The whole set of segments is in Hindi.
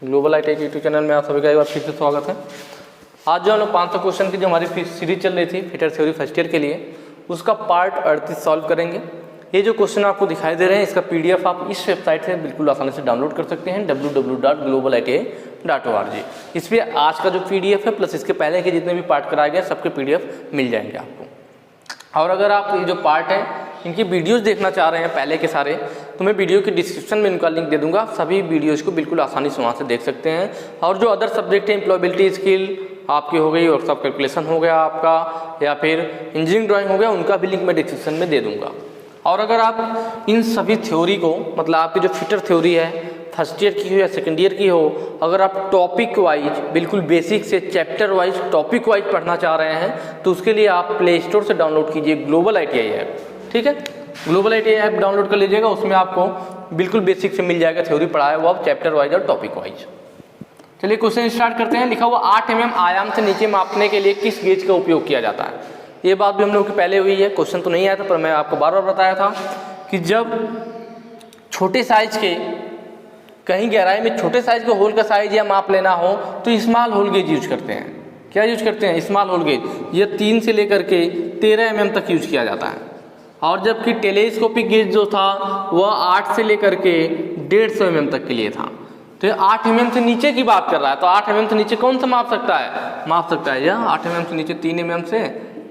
Global I T YouTube channel में आप सभी का एक बार फिर से स्वागत है। आज जो हम लोग 500 क्वेश्चन की जो हमारी सीरीज चल रही थी फिटर थ्योरी फर्स्ट ईयर के लिए, उसका पार्ट 38 सॉल्व करेंगे। ये जो क्वेश्चन आपको दिखाई दे रहे हैं, इसका पीडीएफ आप इस वेबसाइट से बिल्कुल आसानी से डाउनलोड कर सकते हैं www.globaliti.org। इस पर आज का जो पीडीएफ है प्लस इसके पहले के जितने भी पार्ट कराए गए सबके पीडीएफ मिल जाएंगे आपको। और अगर आप ये जो पार्ट है इनकी वीडियोस देखना चाह रहे हैं पहले के सारे, तो मैं वीडियो की डिस्क्रिप्शन में इनका लिंक दे दूंगा। सभी वीडियोस को बिल्कुल आसानी से वहाँ से देख सकते हैं। और जो अदर सब्जेक्ट है, एम्प्लॉयबिलिटी स्किल आपकी हो गई, वर्कशॉप कैलकुलेशन हो गया आपका, या फिर इंजीनियरिंग ड्राइंग हो गया, उनका भी लिंक मैं डिस्क्रिप्शन में दे दूंगा। और अगर आप इन सभी थ्योरी को, मतलब आपकी जो फिटर थ्योरी है फर्स्ट ईयर की हो या सेकेंड ईयर की हो, अगर आप टॉपिक वाइज बिल्कुल बेसिक से चैप्टर वाइज टॉपिक वाइज पढ़ना चाह रहे हैं, तो उसके लिए आप प्ले स्टोर से डाउनलोड कीजिए ग्लोबल ITI ऐप। ठीक है, ग्लोबल ITI ऐप डाउनलोड कर लीजिएगा। उसमें आपको बिल्कुल बेसिक से मिल जाएगा थ्योरी पढ़ा है वो, आप चैप्टर वाइज और टॉपिक वाइज। चलिए क्वेश्चन स्टार्ट करते हैं। लिखा हुआ 8 mm आयाम से नीचे मापने के लिए किस गेज का उपयोग किया जाता है। ये बात भी हम लोग की पहले हुई है, क्वेश्चन तो नहीं आया था पर मैं आपको बार बार बताया था कि जब छोटे साइज के कहीं गहराई में छोटे साइज के होल का साइज या माप लेना हो तो स्मॉल होल गेज यूज करते हैं। क्या यूज करते हैं? Small hole gauge. ये 3 से लेकर के 13 mm तक यूज किया जाता है। और जबकि टेलीस्कोपिक गेज जो था वह 8 से लेकर के 150 mm तक के लिए था। तो ये 8 mm से नीचे की बात कर रहा है, तो 8 mm से नीचे कौन सा माप सकता है? माप सकता है यह 8 mm से नीचे 3 mm से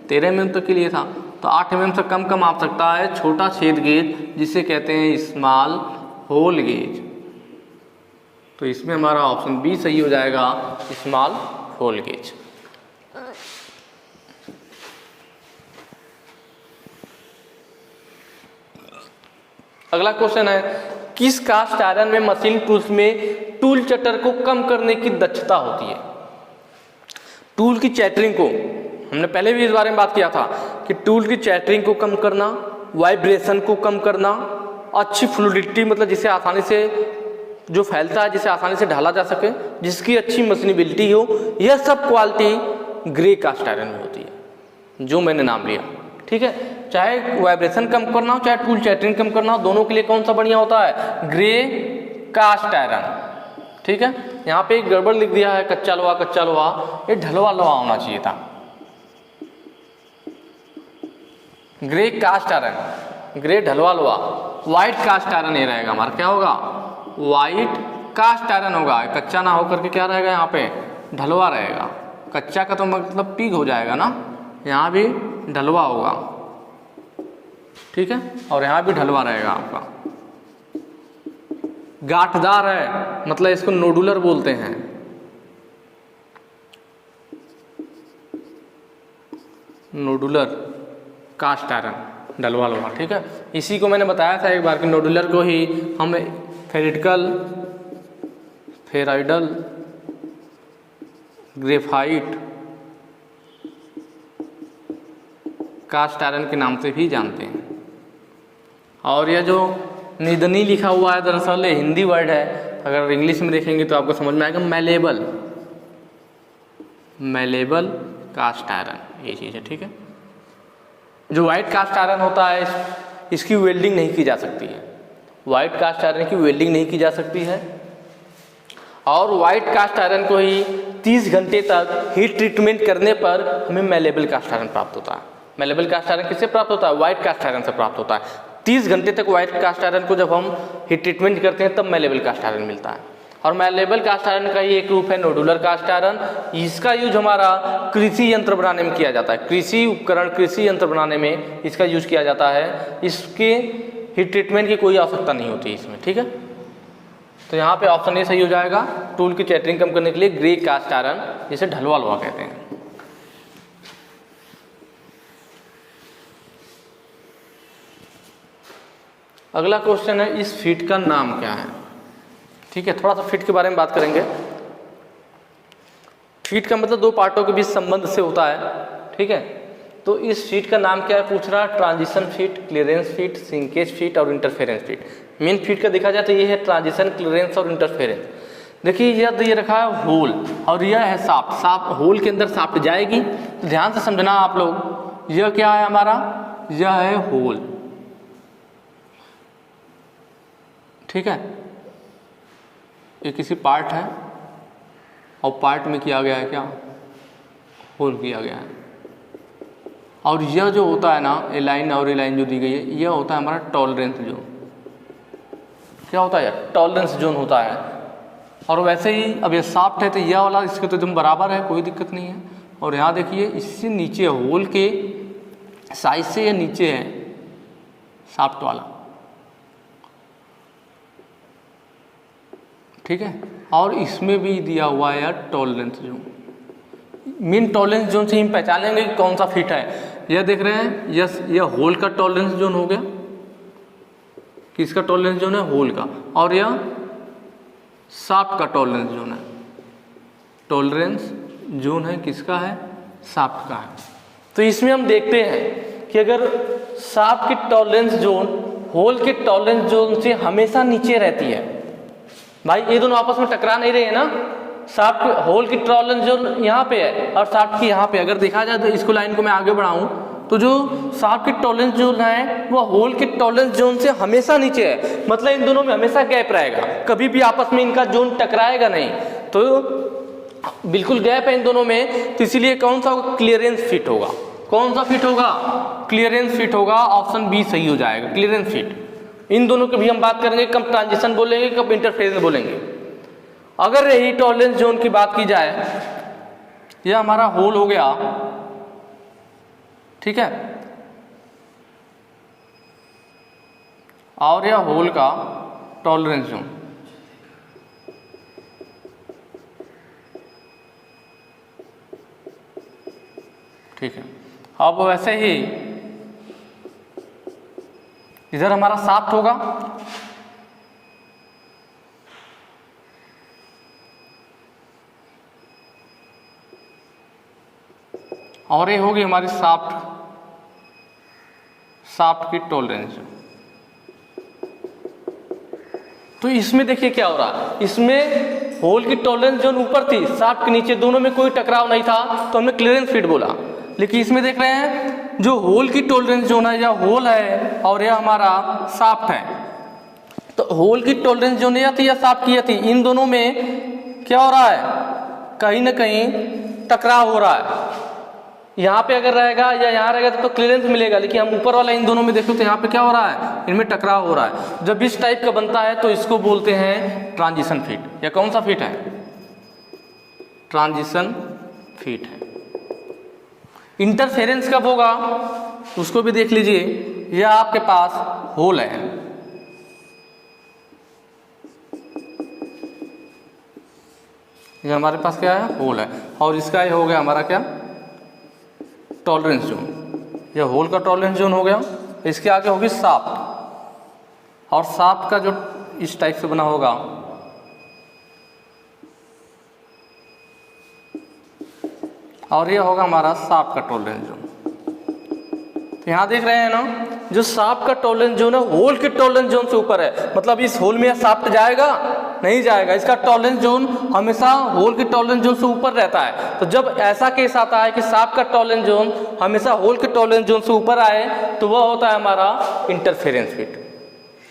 13 mm तक के लिए था। तो 8 mm से कम का माप सकता है छोटा छेद गेज, जिसे कहते हैं स्मॉल होल गेज। तो इसमें हमारा ऑप्शन बी सही हो जाएगा, स्मॉल होल गेज। अगला क्वेश्चन है, किस कास्ट आयरन में मशीन टूल्स में टूल चटर को कम करने की दक्षता होती है? टूल की चैटरिंग को, हमने पहले भी इस बारे में बात किया था कि टूल की चैटरिंग को कम करना, वाइब्रेशन को कम करना, अच्छी फ्लूइडिटी मतलब जिसे आसानी से जो फैलता है, जिसे आसानी से ढाला जा सके, जिसकी अच्छी मशीनेबिलिटी हो, यह सब क्वालिटी ग्रे कास्ट आयरन में होती है जो मैंने नाम लिया। ठीक है, चाहे वाइब्रेशन कम करना हो चाहे टूल चैटरिंग कम करना हो, दोनों के लिए कौन सा बढ़िया होता है? Grey cast iron. ठीक है, यहाँ पे एक गड़बड़ लिख दिया है, कच्चा लोहा कच्चा लोहा, ये ढलवा लोहा होना चाहिए था। ग्रे कास्ट आयरन, ग्रे ढलवा लोहा, व्हाइट कास्ट आयरन ये रहेगा हमारा। क्या होगा? व्हाइट कास्ट आयरन होगा। कच्चा ना होकर के क्या रहेगा? यहाँ पे ढलवा रहेगा। कच्चा का तो मतलब पीग हो जाएगा ना, यहाँ भी ढलवा होगा। ठीक है, और यहाँ भी ढलवा रहेगा आपका। गांठदार है मतलब इसको नोडुलर बोलते हैं। नोडुलर कास्ट आयरन, ढलवा लोहा। ठीक है, इसी को मैंने बताया था एक बार कि नोडुलर को ही हम फेरिटिकल, फेराइडल, ग्रेफाइट, कास्ट आयरन के नाम से भी जानते हैं। और यह जो निदनी लिखा हुआ है दरअसल ये हिंदी वर्ड है, अगर इंग्लिश में देखेंगे तो आपको समझ में आएगा मैलेबल, मैलेबल कास्ट आयरन ये चीज़ है। ठीक है, जो वाइट कास्ट आयरन होता है इसकी वेल्डिंग नहीं की जा सकती है। वाइट कास्ट आयरन की वेल्डिंग नहीं की जा सकती है। और वाइट कास्ट आयरन को ही 30 घंटे तक हीट ट्रीटमेंट करने पर हमें मैलेबल कास्ट आयरन प्राप्त होता है। मैलेबल कास्ट आयरन किससे प्राप्त होता है? व्हाइट कास्ट आयरन से प्राप्त होता है। 30 घंटे तक व्हाइट कास्ट आयरन को जब हम हीट ट्रीटमेंट करते हैं तब मैलेबल कास्ट आयरन मिलता है। और मैलेबल कास्ट आयरन का ही एक रूप है नोडुलर कास्ट आयरन। इसका यूज हमारा कृषि यंत्र बनाने में किया जाता है। कृषि उपकरण, कृषि यंत्र बनाने में इसका यूज किया जाता है। इसके हीट ट्रीटमेंट की कोई आवश्यकता नहीं होती इसमें। ठीक है, तो यहाँ पे ऑप्शन ए सही हो जाएगा। टूल की चैटरिंग कम करने के लिए ग्रे कास्ट आयरन, जिसे ढलवा लोहा कहते हैं। अगला क्वेश्चन है, इस फीट का नाम क्या है? ठीक है, थोड़ा सा फीट के बारे में बात करेंगे। फीट का मतलब 2 पार्टों के बीच संबंध से होता है। ठीक है, तो इस फीट का नाम क्या है पूछ रहा है? Transition feet, clearance feet, sinkage feet और इंटरफेरेंस फीट। मेन फीट का देखा जाए तो ये है ट्रांजिशन, क्लियरेंस और इंटरफेरेंस। देखिए यह ये रखा है होल और यह है साफ्ट। साफ्ट होल के अंदर साफ्ट जाएगी, तो ध्यान से समझना आप लोग। यह क्या है हमारा? यह है होल। ठीक है, ये किसी पार्ट है और पार्ट में किया गया है क्या, होल किया गया है। और यह जो होता है ना, ए लाइन और ए लाइन जो दी गई है, यह होता है हमारा टॉलरेंस जोन। क्या होता है, टॉलरेंस जोन होता है। और वैसे ही अब ये शाफ्ट है तो यह वाला इसके तो एकदम बराबर है, कोई दिक्कत नहीं है। और यहाँ देखिए इससे नीचे होल के साइज से ये नीचे है शाफ्ट वाला, ठीक है। और इसमें भी दिया हुआ है यार tolerance zone. Main tolerance zone से हम पहचान लेंगे कि कौन सा फिट है। यह देख रहे हैं, यह होल का टॉलरेंस जोन हो गया, किसका टॉलरेंस जोन है, होल का। और यह शाफ्ट का टॉलरेंस जोन है। टॉलरेंस जोन है किसका है, शाफ्ट का है। तो इसमें हम देखते हैं कि अगर शाफ्ट की टॉलरेंस जोन होल के टॉलरेंस जोन से हमेशा नीचे रहती है, भाई ये दोनों आपस में टकरा नहीं रहे हैं ना। शाफ्ट होल की टॉलरेंस जोन यहाँ पे है और शाफ्ट की यहाँ पे। अगर देखा जाए तो इसको लाइन को मैं आगे बढ़ाऊं तो जो शाफ्ट की टॉलरेंस जोन है वो होल के टॉलरेंस जोन से हमेशा नीचे है, मतलब इन दोनों में हमेशा गैप रहेगा, कभी भी आपस में इनका जोन टकराएगा नहीं। तो बिल्कुल गैप है इन दोनों में, तो इसीलिए कौन सा होगा, क्लियरेंस फिट होगा। कौन सा फिट होगा, क्लियरेंस फिट होगा। ऑप्शन बी सही हो जाएगा, क्लियरेंस फिट। इन दोनों की भी हम बात करेंगे, कब ट्रांजिशन बोलेंगे, कब इंटरफेरेंस बोलेंगे। अगर यही टॉलरेंस जोन की बात की जाए, यह हमारा होल हो गया, ठीक है, और यह होल का टॉलरेंस जोन। ठीक है। अब वैसे ही इधर हमारा शाफ्ट होगा, और ये होगी हमारी शाफ्ट की टॉलरेंस। तो इसमें देखिए क्या हो रहा है, इसमें होल की टॉलरेंस जोन ऊपर थी, शाफ्ट के नीचे, दोनों में कोई टकराव नहीं था, तो हमने क्लियरेंस फिट बोला। लेकिन इसमें देख रहे हैं जो होल की टॉलरेंस जोन है, या होल है और यह हमारा शाफ्ट है, तो होल की टॉलरेंस जोन यह थी या शाफ्ट की यह थी, इन दोनों में क्या हो रहा है, कहीं ना कहीं टकराव हो रहा है। यहाँ पे अगर रहेगा या यहाँ रहेगा तो क्लियरेंस मिलेगा, लेकिन हम ऊपर वाला इन दोनों में देखो तो यहाँ पे क्या हो रहा है, इनमें टकराव हो रहा है। जब इस टाइप का बनता है तो इसको बोलते हैं ट्रांजिशन फिट। या कौन सा फिट है, ट्रांजिशन फिट है। इंटरफेरेंस कब होगा उसको भी देख लीजिए। यह आपके पास होल है, ये हमारे पास क्या है, होल है, और इसका ये हो गया हमारा क्या, टॉलरेंस जोन। यह होल का टॉलरेंस जोन हो गया। इसके आगे होगी शाफ्ट, और शाफ्ट का जो इस टाइप से बना होगा, और ये होगा हमारा शाफ्ट का टॉलरेंस जोन। तो यहाँ देख रहे हैं ना, जो शाफ्ट का टॉलरेंस जोन है होल के टॉलरेंस जोन से ऊपर है, मतलब इस होल में शाफ्ट जाएगा नहीं जाएगा, इसका टॉलरेंस जोन हमेशा होल के टॉलरेंस जोन से ऊपर रहता है। तो जब ऐसा केस आता है कि शाफ्ट का टॉलरेंस जोन हमेशा होल के टॉलरेंस जोन से ऊपर आए, तो वह होता है हमारा इंटरफेरेंस फिट।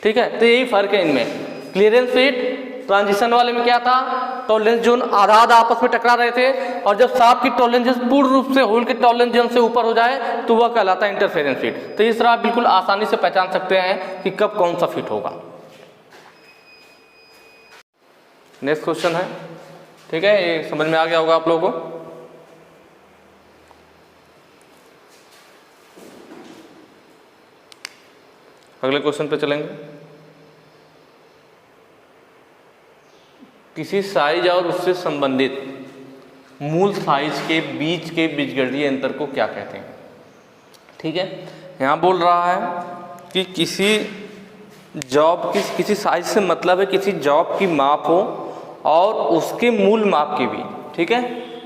ठीक है, तो यही फर्क है इनमें। क्लियरेंस फिट ट्रांजिशन वाले में क्या था, टॉलरेंस जोन आधा आधा आपस में टकरा रहे थे, और जब शाफ्ट की टॉलरेंस जोन पूर्ण रूप से होल के टॉलरेंस जोन से ऊपर हो जाए तो वह कहलाता है इंटरफेरेंस फिट। तो इस तरह आप बिल्कुल आसानी से पहचान सकते हैं कि कब कौन सा फिट होगा। नेक्स्ट क्वेश्चन है, ठीक है, ये समझ में आ गया होगा आप लोगों को। अगले क्वेश्चन पे चलेंगे। किसी साइज और उससे संबंधित मूल साइज के बीच के बीजगणितीय अंतर को क्या कहते हैं। ठीक है, यहाँ बोल रहा है कि किसी जॉब की, किसी साइज से मतलब है किसी जॉब की माप हो और उसके मूल माप की भी। ठीक है,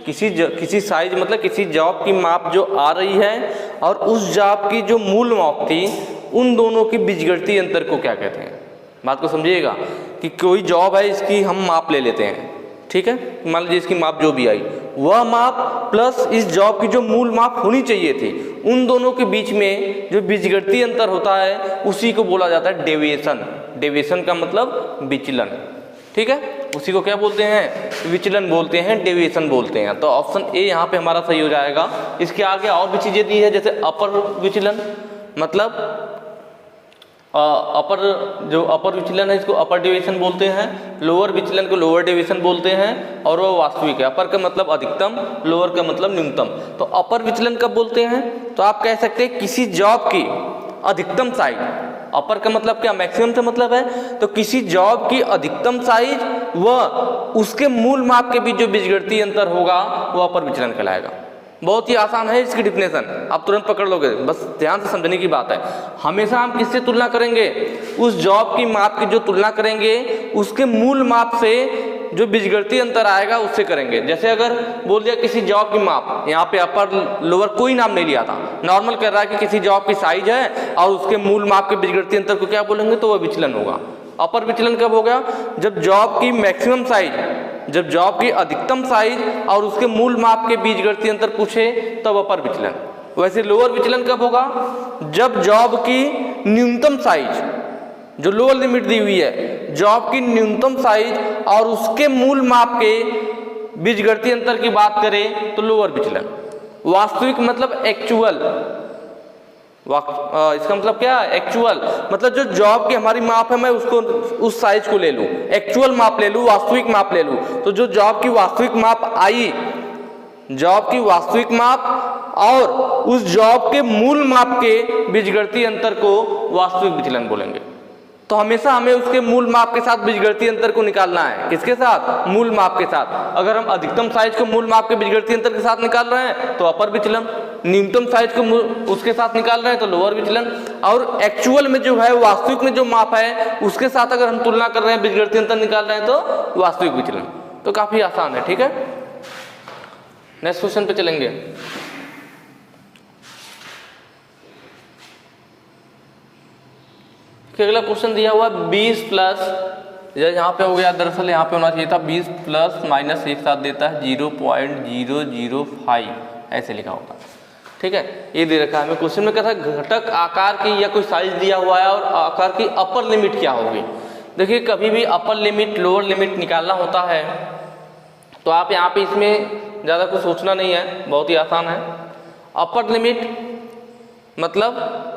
किसी साइज मतलब किसी जॉब की माप जो आ रही है और उस जॉब की जो मूल माप थी, उन दोनों की बीजगणितीय अंतर को क्या कहते हैं। बात को समझिएगा कि कोई जॉब है, इसकी हम माप ले लेते हैं। ठीक है, मान लीजिए इसकी माप जो भी आई, वह माप प्लस इस जॉब की जो मूल माप होनी चाहिए थी, उन दोनों के बीच में जो बीजगणितीय अंतर होता है उसी को बोला जाता है डेविएशन। डेविएशन का मतलब विचलन। ठीक है, उसी को क्या बोलते हैं, विचलन बोलते हैं, डेविएशन बोलते हैं। तो ऑप्शन ए यहाँ पे हमारा सही हो जाएगा। इसके आगे और भी चीज़ें दी है, जैसे अपर विचलन, मतलब अपर विचलन है इसको अपर डेविएशन बोलते हैं, लोअर विचलन को लोअर डेविएशन बोलते हैं, और वो वास्तविक है। अपर का मतलब अधिकतम, लोअर का मतलब न्यूनतम। तो अपर विचलन कब बोलते हैं, तो आप कह सकते हैं किसी जॉब की अधिकतम साइज, अपर का मतलब क्या, मैक्सिमम से मतलब है, तो किसी जॉब की अधिकतम साइज व उसके मूल माप के बीच जो बीजगणितीय अंतर होगा वो अपर विचलन कहलाएगा। बहुत ही आसान है इसकी डिफिनेशन, आप तुरंत पकड़ लोगे, बस ध्यान से समझने की बात है। हमेशा हम किससे तुलना करेंगे, उस जॉब की माप की जो तुलना करेंगे उसके मूल माप से जो बीजगणितीय अंतर आएगा उससे करेंगे। जैसे अगर बोल दिया किसी जॉब की माप, यहाँ पे अपर लोअर कोई नाम नहीं लिया था, नॉर्मल कर रहा है कि किसी जॉब की साइज है और उसके मूल माप के बीजगणितीय अंतर को क्या बोलेंगे, तो वह विचलन होगा। अपर विचलन कब हो गया, जब जॉब की मैक्सिमम साइज, जब जॉब की अधिकतम साइज और उसके मूल माप के बीजगणितीय अंतर पूछे तब अपर विचलन। वैसे लोअर विचलन कब होगा, जब जॉब की न्यूनतम साइज, जो लोअर लिमिट दी हुई है, जॉब की न्यूनतम साइज और उसके मूल माप के बीजगणितीय अंतर की बात करें तो लोअर विचलन। वास्तविक मतलब एक्चुअल, इसका मतलब क्या है, एक्चुअल मतलब जो जॉब की हमारी माप है, मैं उसको उस साइज को ले लूं, एक्चुअल माप ले लूं, वास्तविक माप ले लूं, तो जो जॉब की वास्तविक माप आई, जॉब की वास्तविक माप और उस जॉब के मूल माप के बीजगणितीय अंतर को वास्तविक विचलन बोलेंगे। तो हमेशा हमें उसके मूल माप के साथ बीजगणितीय अंतर को निकालना है। किसके साथ, मूल माप के साथ। अगर हम अधिकतम साइज को मूल माप के बीजगणितीय अंतर के साथ निकाल रहे हैं तो अपर विचलन, न्यूनतम साइज को उसके साथ निकाल रहे हैं तो लोअर विचलन, और एक्चुअल में जो है, वास्तविक में जो माप है उसके साथ अगर हम तुलना कर रहे हैं, बीजगणितीय अंतर निकाल रहे हैं तो वास्तविक विचलन। तो काफी आसान है, ठीक है। नेक्स्ट क्वेश्चन पे चलेंगे। अगला क्वेश्चन दिया हुआ 20 प्लस, यहाँ पे हो गया, दरअसल यहाँ पे होना चाहिए था 20 प्लस माइनस एक साथ देता है 0.005, ऐसे लिखा होता, ठीक है। ये दे रखा है हमें क्वेश्चन में, क्या था, घटक आकार की या कोई साइज दिया हुआ है और आकार की अपर लिमिट क्या होगी। देखिए कभी भी अपर लिमिट लोअर लिमिट निकालना होता है तो आप यहाँ पे इसमें ज़्यादा कुछ सोचना नहीं है, बहुत ही आसान है। अपर लिमिट मतलब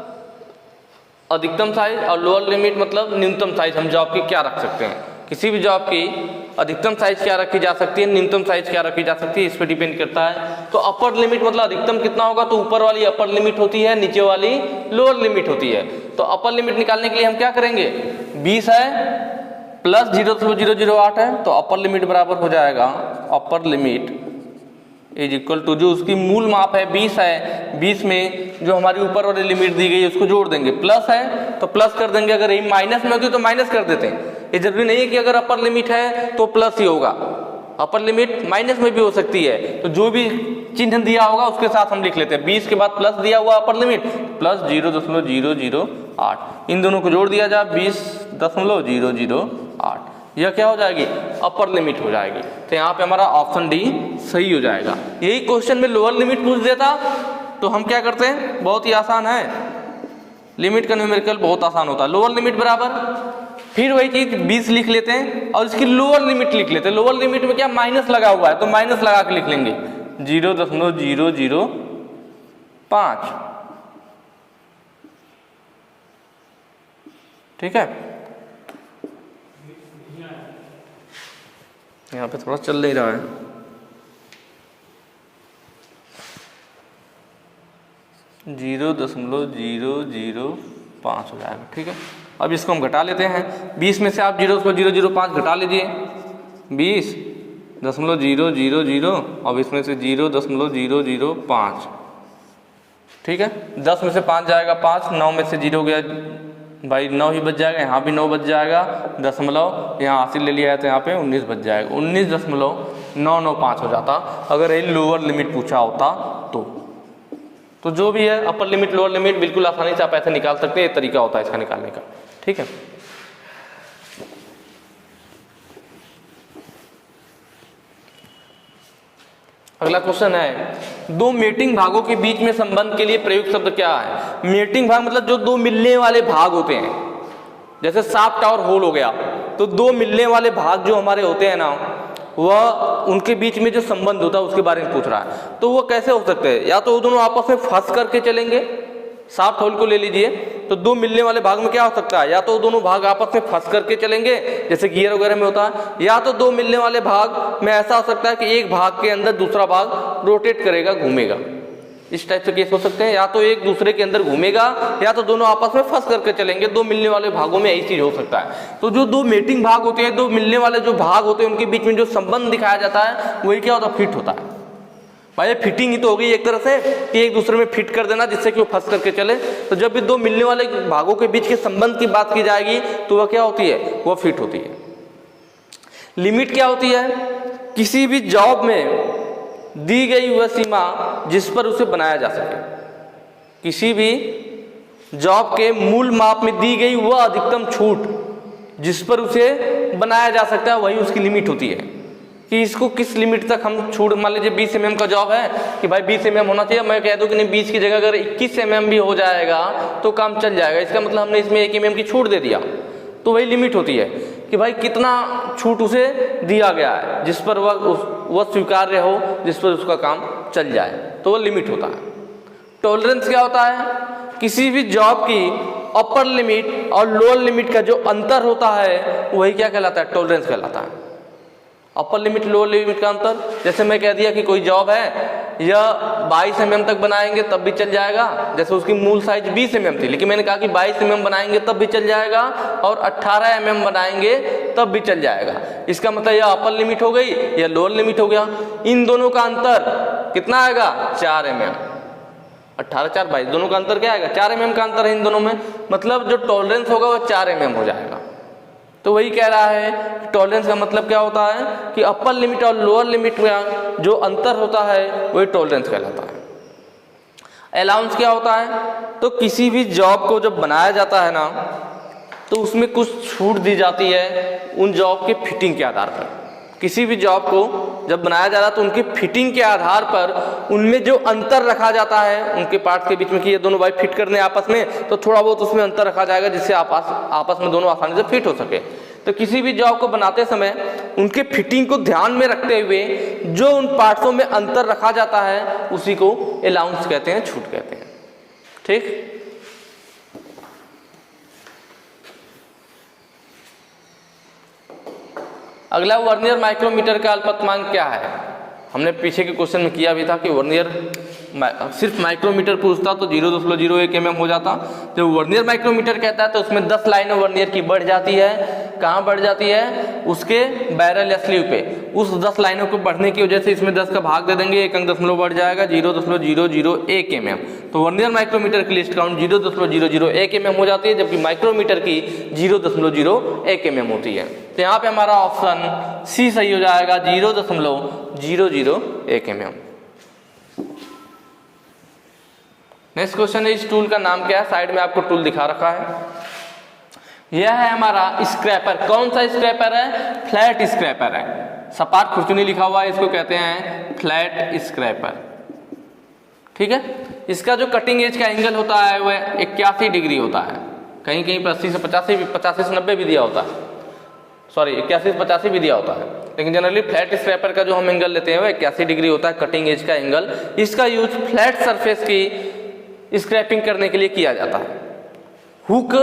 अधिकतम साइज और लोअर लिमिट मतलब न्यूनतम साइज हम जॉब की क्या रख सकते हैं। किसी भी जॉब की अधिकतम साइज क्या रखी जा सकती है, न्यूनतम साइज क्या रखी जा सकती है, इस पर डिपेंड करता है। तो अपर लिमिट मतलब अधिकतम कितना होगा, तो ऊपर वाली अपर लिमिट होती है, नीचे वाली लोअर लिमिट होती है। तो अपर लिमिट निकालने के लिए हम क्या करेंगे, 20 है प्लस 0.008 है, तो अपर लिमिट बराबर हो जाएगा, upper limit is equal to, जो उसकी मूल माप है 20 है, 20 में जो हमारी ऊपर वाली लिमिट दी गई है उसको जोड़ देंगे, प्लस है तो प्लस कर देंगे, अगर यही माइनस में होती तो माइनस कर देते हैं। ये जरूरी नहीं है कि अगर अपर लिमिट है तो प्लस ही होगा, अपर लिमिट माइनस में भी हो सकती है। तो जो भी चिन्ह दिया होगा उसके साथ हम लिख लेते हैं। 20 के बाद प्लस दिया हुआ अपर लिमिट प्लस 0.008, इन दोनों को जोड़ दिया जाए 20.008, यह क्या हो जाएगी, अपर लिमिट हो जाएगी। तो यहाँ पे हमारा ऑप्शन डी सही हो जाएगा। यही क्वेश्चन में लोअर लिमिट पूछ देता तो हम क्या करते हैं, बहुत ही आसान है, लिमिट का न्यूमेरिकल बहुत आसान होता है। लोअर लिमिट बराबर, फिर वही चीज 20 लिख लेते हैं और इसकी लोअर लिमिट लिख लेते हैं। लोअर लिमिट में क्या माइनस लगा हुआ है तो माइनस लगा के लिख लेंगे 0.005, ठीक है। यहाँ पे थोड़ा चल नहीं रहा है, जीरो 0.005 हो जाएगा, ठीक है। अब इसको हम घटा लेते हैं, 20 में से आप 0.005 घटा लीजिए, 20.000, अब इसमें से 0.005, ठीक है। 10 में से 5 जाएगा 5, 9 में से 0 गया भाई 9 ही बच जाएगा, यहाँ भी 9 बच जाएगा, दशमलव यहाँ 80 ले लिया है तो यहाँ पे 19 बच जाएगा, 19.995 हो जाता अगर ये लोअर लिमिट पूछा होता तो जो भी है अपर लिमिट लोअर लिमिट बिल्कुल आसानी से आप ऐसे निकाल सकते हैं, ये तरीका होता है इसका निकालने का, ठीक है। अगला क्वेश्चन है, दो मेटिंग भागों के बीच में संबंध के लिए प्रयुक्त शब्द क्या है। मेटिंग भाग मतलब जो दो मिलने वाले भाग होते हैं, जैसे शाफ्ट और होल हो गया, तो दो मिलने वाले भाग जो हमारे होते हैं ना, वह उनके बीच में जो संबंध होता है उसके बारे में पूछ रहा है। तो वो कैसे हो सकते हैं? या तो वो दोनों आपस में फंस करके चलेंगे, साफ होल को ले लीजिए, तो दो मिलने वाले भाग में क्या हो सकता है? या तो दोनों भाग आपस में फंस करके चलेंगे जैसे गियर वगैरह में होता है, या तो दो मिलने वाले भाग में ऐसा हो सकता है कि एक भाग के अंदर दूसरा भाग रोटेट करेगा, घूमेगा। इस टाइप से केस हो सकते हैं। या तो एक दूसरे के अंदर घूमेगा या तो दोनों आपस में फंस करके चलेंगे। दो मिलने वाले भागों में यही चीज हो सकता है। तो जो दो मेटिंग भाग होते हैं, दो मिलने वाले जो भाग होते हैं, उनके बीच में जो संबंध दिखाया जाता है वही क्या होता है? फिट होता है। भाई फिटिंग ही तो होगी एक तरह से कि एक दूसरे में फिट कर देना जिससे कि वो फंस करके चले। तो जब भी दो मिलने वाले भागों के बीच के संबंध की बात की जाएगी तो वह क्या होती है? वह फिट होती है। लिमिट क्या होती है? किसी भी जॉब में दी गई वह सीमा जिस पर उसे बनाया जा सके। किसी भी जॉब के मूल माप में दी गई वह अधिकतम छूट जिस पर उसे बनाया जा सकता है, वही उसकी लिमिट होती है। कि इसको किस लिमिट तक हम छूट, मान लीजिए 20 mm का जॉब है कि भाई 20 mm होना चाहिए, मैं कह दूं कि नहीं 20 की जगह अगर 21 mm भी हो जाएगा तो काम चल जाएगा, इसका मतलब हमने इसमें 1 mm की छूट दे दिया। तो वही लिमिट होती है कि भाई कितना छूट उसे दिया गया है जिस पर वह स्वीकार्य हो, जिस पर उसका काम चल जाए, तो वह लिमिट होता है। टॉलरेंस क्या होता है? किसी भी जॉब की अपर लिमिट और लोअर लिमिट का जो अंतर होता है वही क्या कहलाता है? टॉलरेंस कहलाता है। अपर लिमिट लोअर लिमिट का अंतर, जैसे मैं कह दिया कि कोई जॉब है यह 22 mm तक बनाएंगे तब भी चल जाएगा, जैसे उसकी मूल साइज 20 mm थी, लेकिन मैंने कहा कि 22 mm बनाएंगे तब भी चल जाएगा और 18 mm बनाएंगे तब भी चल जाएगा। इसका मतलब यह अपर लिमिट हो गई, यह लोअर लिमिट हो गया। इन दोनों का अंतर कितना आएगा? 4 mm। 18 4 22, दोनों का अंतर क्या आएगा? 4 mm का अंतर है इन दोनों में, मतलब जो टॉलरेंस होगा वह 4 mm हो जाएगा। तो वही कह रहा है टॉलरेंस का मतलब क्या होता है कि अपर लिमिट और लोअर लिमिट में जो अंतर होता है वही टॉलरेंस कहलाता है। अलाउंस क्या होता है? तो किसी भी जॉब को जब बनाया जाता है ना तो उसमें कुछ छूट दी जाती है उन जॉब के फिटिंग के आधार पर। किसी भी जॉब को जब बनाया जा रहा है तो उनकी फिटिंग के आधार पर उनमें जो अंतर रखा जाता है उनके पार्ट्स के बीच में कि ये दोनों भाई फिट करने आपस में, तो थोड़ा बहुत उसमें अंतर रखा जाएगा जिससे आपस में दोनों आसानी से फिट हो सके। तो किसी भी जॉब को बनाते समय उनके फिटिंग को ध्यान में रखते हुए जो उन पार्ट्सों में अंतर रखा जाता है उसी को अलाउंस कहते हैं, छूट कहते हैं। ठीक। अगला वर्नियर माइक्रोमीटर का अल्पतमांक क्या है? हमने पीछे के क्वेश्चन में किया भी था कि वर्नियर सिर्फ माइक्रोमीटर पूछता तो 0.01 mm हो जाता। जब वर्नियर माइक्रोमीटर कहता है तो उसमें 10 लाइनें वर्नियर की बढ़ जाती है। कहाँ बढ़ जाती है? उसके बैरल या स्लीव पे। उस 10 लाइनों को बढ़ने की वजह से इसमें 10 का भाग दे देंगे, एक अंक दशमलव बढ़ जाएगा 0.001 mm। तो वर्नियर माइक्रोमीटर की लिस्ट काउंट 0.001 mm हो जाती है, जबकि माइक्रोमीटर की 0.01 mm होती है। तो यहाँ पे हमारा ऑप्शन सी सही हो जाएगा, 0.001 mm। नेक्स्ट क्वेश्चन है, इस टूल का नाम क्या है? साइड में आपको टूल दिखा रखा है। यह है हमारा स्क्रैपर। कौन सा स्क्रैपर है? फ्लैट स्क्रैपर है। सपाट खुरचुनी लिखा हुआ है, इसको कहते हैं फ्लैट स्क्रैपर। ठीक है। इसका जो कटिंग एज का एंगल होता है वह 81 डिग्री होता है। कहीं कहीं पर 80 से 85 से 90 भी दिया होता है, सॉरी 81 से 85 भी दिया होता है, लेकिन जनरली फ्लैट स्क्रैपर का जो हम एंगल लेते हैं वह 81 डिग्री होता है, कटिंग एज का एंगल। इसका यूज फ्लैट सरफेस की स्क्रैपिंग करने के लिए किया जाता है। हुक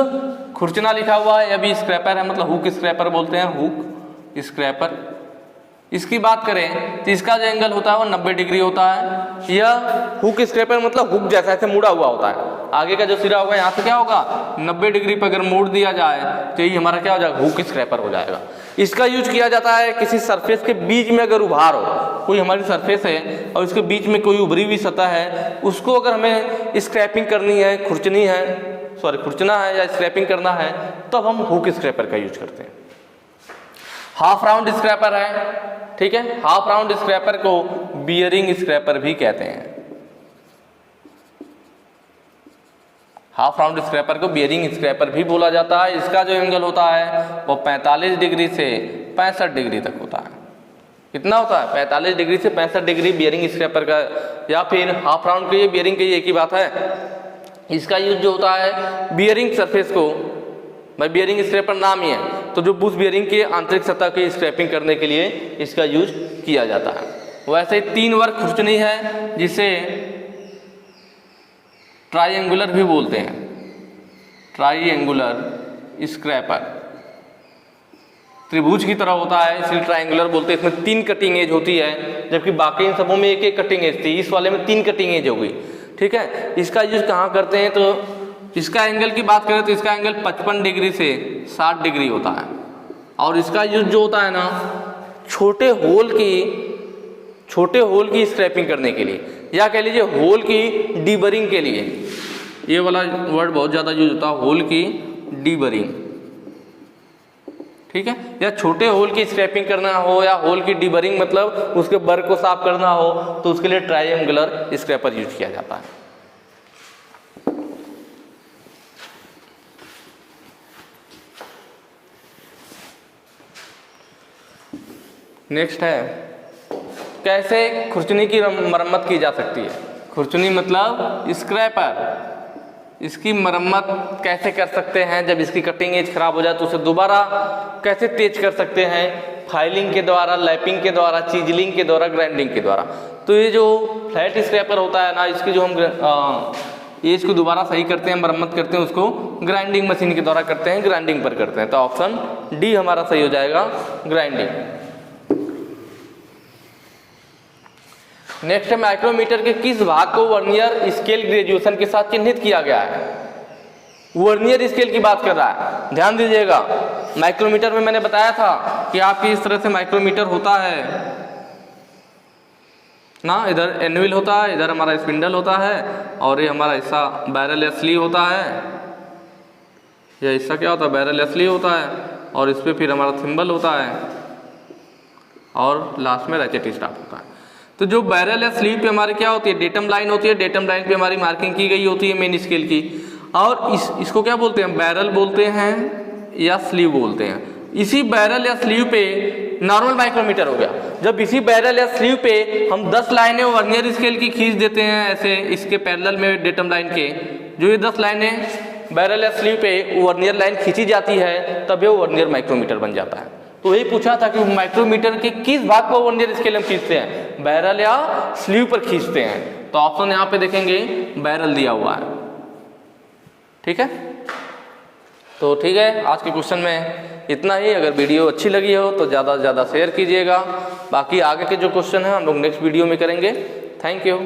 खुरचना लिखा हुआ है, अभी स्क्रैपर है, मतलब हुक स्क्रैपर बोलते हैं, हुक स्क्रैपर। इसकी बात करें तो इसका जो एंगल होता है वो 90 डिग्री होता है। यह हुक स्क्रैपर मतलब हुक जैसा ऐसे मुड़ा हुआ होता है, आगे का जो सिरा होगा यहाँ से क्या होगा 90 डिग्री पर अगर मोड़ दिया जाए तो ये हमारा क्या हो जाएगा? हुक स्क्रैपर हो जाएगा। इसका यूज किया जाता है किसी सरफेस के बीच में अगर उभार हो, कोई हमारी सरफेस है और इसके बीच में कोई उभरी हुई सतह है, उसको अगर हमें स्क्रैपिंग करनी है, खुरचना है या स्क्रैपिंग करना है, तब हम हुक स्क्रैपर का यूज करते हैं। हाफ राउंड स्क्रैपर है, ठीक है। हाफ राउंड स्क्रैपर को बियरिंग स्क्रैपर भी कहते हैं। हाफ राउंड स्क्रैपर को बियरिंग स्क्रैपर भी बोला जाता है। इसका जो एंगल होता है वो 45 डिग्री से 65 डिग्री तक होता है। कितना होता है? 45 डिग्री से 65 डिग्री बियरिंग स्क्रैपर का, या फिर हाफ राउंड के बियरिंग के एक ही बात है। इसका यूज जो होता है बियरिंग सरफेस को, भाई बियरिंग स्क्रैपर नाम ही है, तो जो बुश बियरिंग के आंतरिक सतह की स्क्रैपिंग करने के लिए इसका यूज किया जाता है। वैसे 3 वर्ग खुरचनी है जिसे ट्राइएंगुलर भी बोलते हैं, ट्राइएंगुलर स्क्रैपर। त्रिभुज की तरह होता है इसलिए ट्राइएंगुलर बोलते हैं। इसमें 3 कटिंग एज होती है, जबकि बाकी इन सबों में एक एक कटिंग एज थी, इस वाले में 3 कटिंग एज होगी। ठीक है, इसका यूज कहाँ करते हैं, तो इसका एंगल की बात करें तो इसका एंगल 55 डिग्री से 60 डिग्री होता है। और इसका यूज जो होता है ना, छोटे होल की स्क्रैपिंग करने के लिए, या कह लीजिए होल की डीबरिंग के लिए। ये वाला वर्ड बहुत ज़्यादा यूज होता है, होल की डीबरिंग। ठीक है, या छोटे होल की स्क्रैपिंग करना हो या होल की डीबरिंग मतलब उसके बर को साफ करना हो, तो उसके लिए ट्राइएंगुलर स्क्रैपर यूज किया जाता है। नेक्स्ट है कैसे खुरचनी की मरम्मत की जा सकती है। खुरचनी मतलब स्क्रैपर, इसकी मरम्मत कैसे कर सकते हैं, जब इसकी कटिंग एज खराब हो जाए तो उसे दोबारा कैसे तेज कर सकते हैं, फाइलिंग के द्वारा, लैपिंग के द्वारा, चीजलिंग के द्वारा, ग्राइंडिंग के द्वारा। तो ये जो फ्लैट स्क्रैपर होता है ना, इसकी जो हम एज को दोबारा सही करते हैं, मरम्मत करते हैं, उसको ग्राइंडिंग मशीन के द्वारा करते हैं, ग्राइंडिंग पर करते हैं। तो ऑप्शन डी हमारा सही हो जाएगा, ग्राइंडिंग। नेक्स्ट है माइक्रोमीटर के किस भाग को वर्नियर स्केल ग्रेजुएशन के साथ चिन्हित किया गया है। वर्नियर स्केल की बात कर रहा है, ध्यान दीजिएगा। माइक्रोमीटर में मैंने बताया था कि आपकी इस तरह से माइक्रोमीटर होता है ना, इधर एनविल होता है, इधर हमारा स्पिंडल होता है, और ये हमारा हिस्सा बैरल या स्लीव होता है। यह हिस्सा क्या होता है, बैरल या स्लीव होता है, और इस पर फिर हमारा थिम्बल होता है, और लास्ट में रैचेट स्टाफ होता है। तो जो बैरल या स्लीव पे हमारी क्या होती है, डेटम लाइन होती है। डेटम लाइन पे हमारी मार्किंग की गई होती है मेन स्केल की, और इसको क्या बोलते हैं, बैरल बोलते हैं या स्लीव बोलते हैं। इसी बैरल या स्लीव पे नॉर्मल माइक्रोमीटर हो गया। जब इसी बैरल या स्लीव पे हम 10 लाइनें वर्नियर स्केल की खींच देते हैं ऐसे, इसके पैरेलल में डेटम लाइन के, जो ये 10 लाइनें बैरल या स्लीव पे वर्नियर लाइन खींची जाती है, तब ये वर्नियर माइक्रोमीटर बन जाता है। तो यही पूछा था कि माइक्रोमीटर के किस भाग को वर्नियर स्केल में खींचते हैं, बैरल या स्लीव पर खींचते हैं। तो ऑप्शन यहाँ पे देखेंगे बैरल दिया हुआ है। ठीक है, तो ठीक है, आज के क्वेश्चन में इतना ही। अगर वीडियो अच्छी लगी हो तो ज़्यादा से ज़्यादा शेयर कीजिएगा। बाकी आगे के जो क्वेश्चन हैं हम लोग नेक्स्ट वीडियो में करेंगे। Thank you.